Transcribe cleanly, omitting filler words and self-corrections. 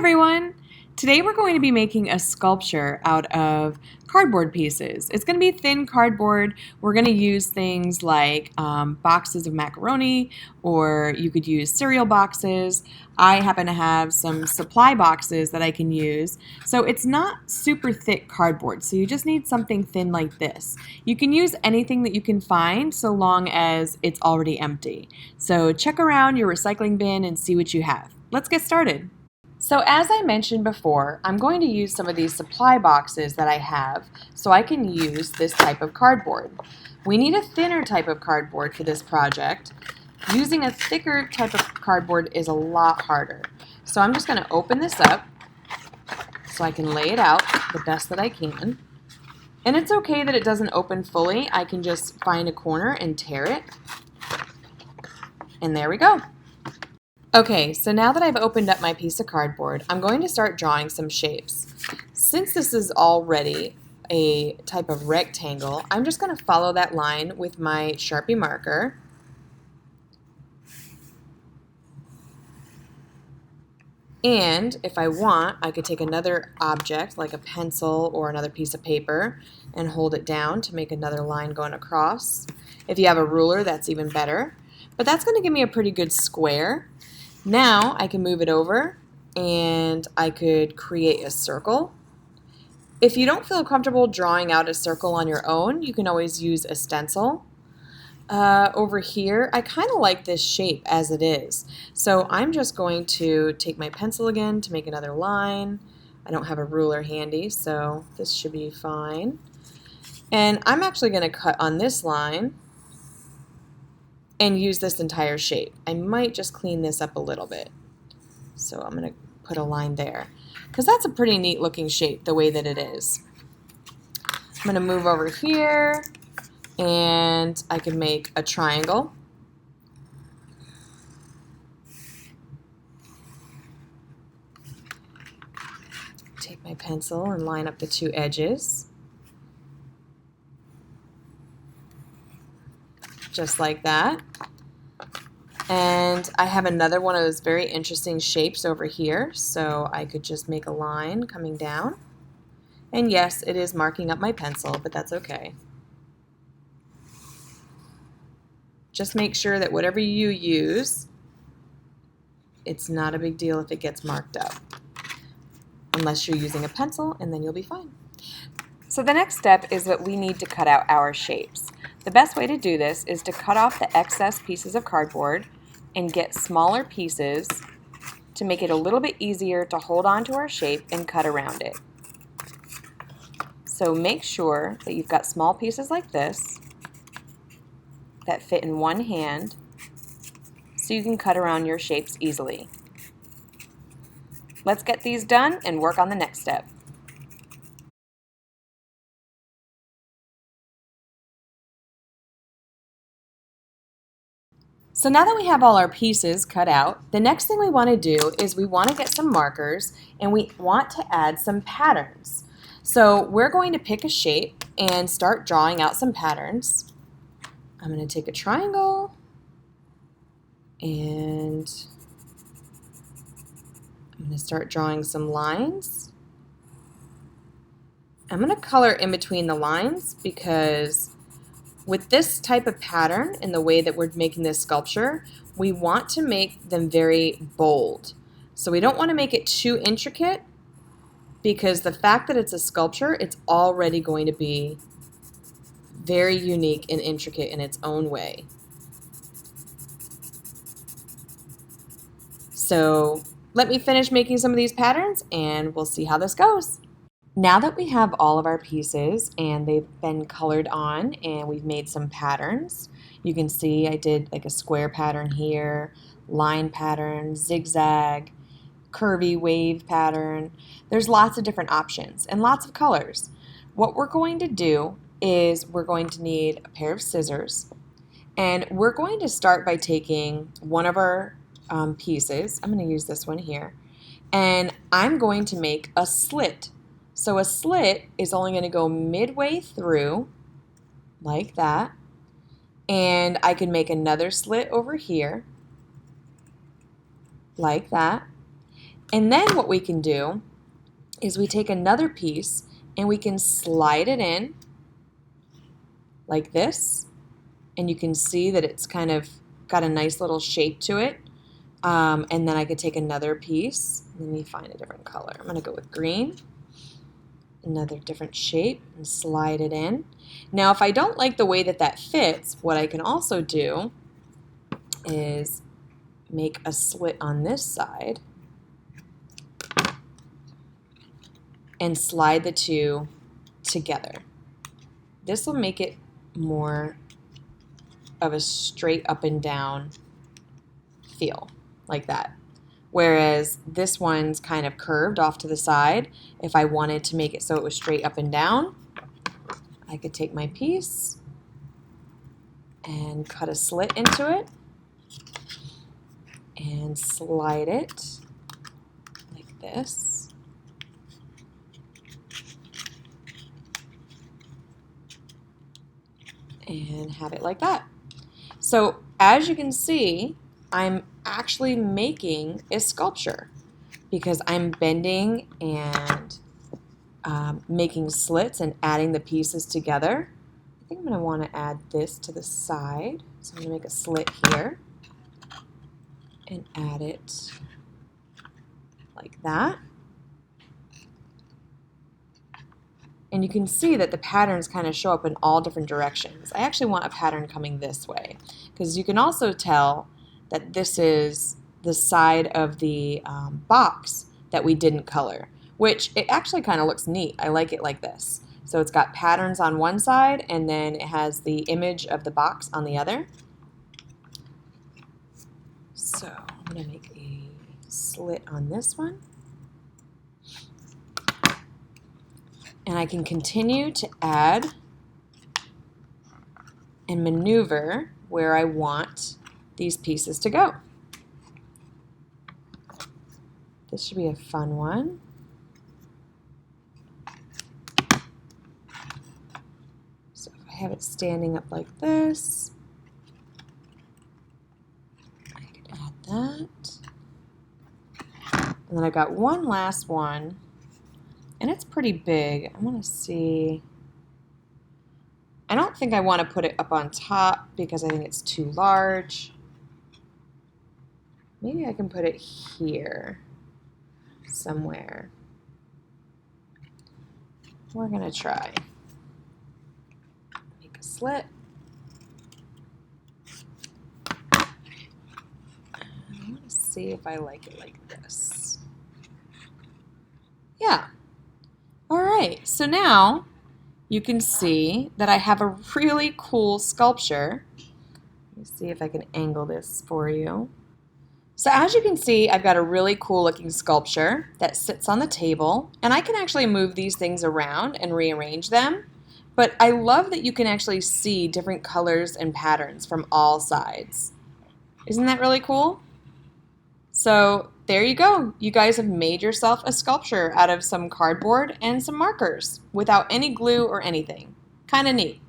everyone! Today we're going to be making a sculpture out of cardboard pieces. It's going to be thin cardboard. We're going to use things like boxes of macaroni, or you could use cereal boxes. I happen to have some supply boxes that I can use. So it's not super thick cardboard, so you just need something thin like this. You can use anything that you can find so long as it's already empty. So check around your recycling bin and see what you have. Let's get started. So as I mentioned before, I'm going to use some of these supply boxes that I have so I can use this type of cardboard. We need a thinner type of cardboard for this project. Using a thicker type of cardboard is a lot harder. So I'm just going to open this up so I can lay it out the best that I can. And it's okay that it doesn't open fully. I can just find a corner and tear it. And there we go. Okay, so now that I've opened up my piece of cardboard, I'm going to start drawing some shapes. Since this is already a type of rectangle, I'm just going to follow that line with my Sharpie marker. And if I want, I could take another object like a pencil or another piece of paper and hold it down to make another line going across. If you have a ruler, that's even better. But that's going to give me a pretty good square. Now I can move it over and I could create a circle. If you don't feel comfortable drawing out a circle on your own, you can always use a stencil. Over here, I kind of like this shape as it is. So I'm just going to take my pencil again to make another line. I don't have a ruler handy, so this should be fine. And I'm actually going to cut on this line and use this entire shape. I might just clean this up a little bit. So I'm going to put a line there because that's a pretty neat looking shape the way that it is. I'm going to move over here and I can make a triangle. Take my pencil and line up the two edges. Just like that. And I have another one of those very interesting shapes over here, so I could just make a line coming down. And yes, it is marking up my pencil, but that's okay. Just make sure that whatever you use, it's not a big deal if it gets marked up. Unless you're using a pencil, and then you'll be fine. So the next step is that we need to cut out our shapes. The best way to do this is to cut off the excess pieces of cardboard and get smaller pieces to make it a little bit easier to hold on to our shape and cut around it. So make sure that you've got small pieces like this that fit in one hand so you can cut around your shapes easily. Let's get these done and work on the next step. So now that we have all our pieces cut out, the next thing we want to do is we want to get some markers and we want to add some patterns. So we're going to pick a shape and start drawing out some patterns. I'm going to take a triangle and I'm going to start drawing some lines. I'm going to color in between the lines because with this type of pattern and the way that we're making this sculpture, we want to make them very bold. So we don't want to make it too intricate because the fact that it's a sculpture, it's already going to be very unique and intricate in its own way. So let me finish making some of these patterns and we'll see how this goes. Now that we have all of our pieces and they've been colored on and we've made some patterns, you can see I did like a square pattern here, line pattern, zigzag, curvy wave pattern. There's lots of different options and lots of colors. What we're going to do is we're going to need a pair of scissors and we're going to start by taking one of our pieces. I'm going to use this one here and I'm going to make a slit. So a slit is only going to go midway through, like that, and I can make another slit over here, like that, And then what we can do is we take another piece and we can slide it in like this. And you can see that it's kind of got a nice little shape to it. And then I could take another piece. Let me find a different color. I'm going to go with green. Another different shape and slide it in. Now, if I don't like the way that that fits, what I can also do is make a slit on this side and slide the two together. This will make it more of a straight up and down feel, like that. Whereas this one's kind of curved off to the side. If I wanted to make it so it was straight up and down, I could take my piece and cut a slit into it and slide it like this. And have it like that. So as you can see, I'm actually making a sculpture because I'm bending and making slits and adding the pieces together. I think I'm going to want to add this to the side. So I'm going to make a slit here and add it like that. And you can see that the patterns kind of show up in all different directions. I actually want a pattern coming this way because you can also tell that this is the side of the box that we didn't color, which it actually kind of looks neat. I like it like this. So it's got patterns on one side and then it has the image of the box on the other. So I'm going to make a slit on this one. And I can continue to add and maneuver where I want these pieces to go. This should be a fun one. So if I have it standing up like this, I could add that. And then I've got one last one. And it's pretty big. I want to see. I don't think I want to put it up on top because I think it's too large. Maybe I can put it here somewhere. We're going to try. Make a slit. I want to see if I like it like this. Yeah. All right, so now you can see that I have a really cool sculpture. Let me see if I can angle this for you. So as you can see, I've got a really cool looking sculpture that sits on the table, and I can actually move these things around and rearrange them. But I love that you can actually see different colors and patterns from all sides. Isn't that really cool? So there you go. You guys have made yourself a sculpture out of some cardboard and some markers without any glue or anything. Kind of neat.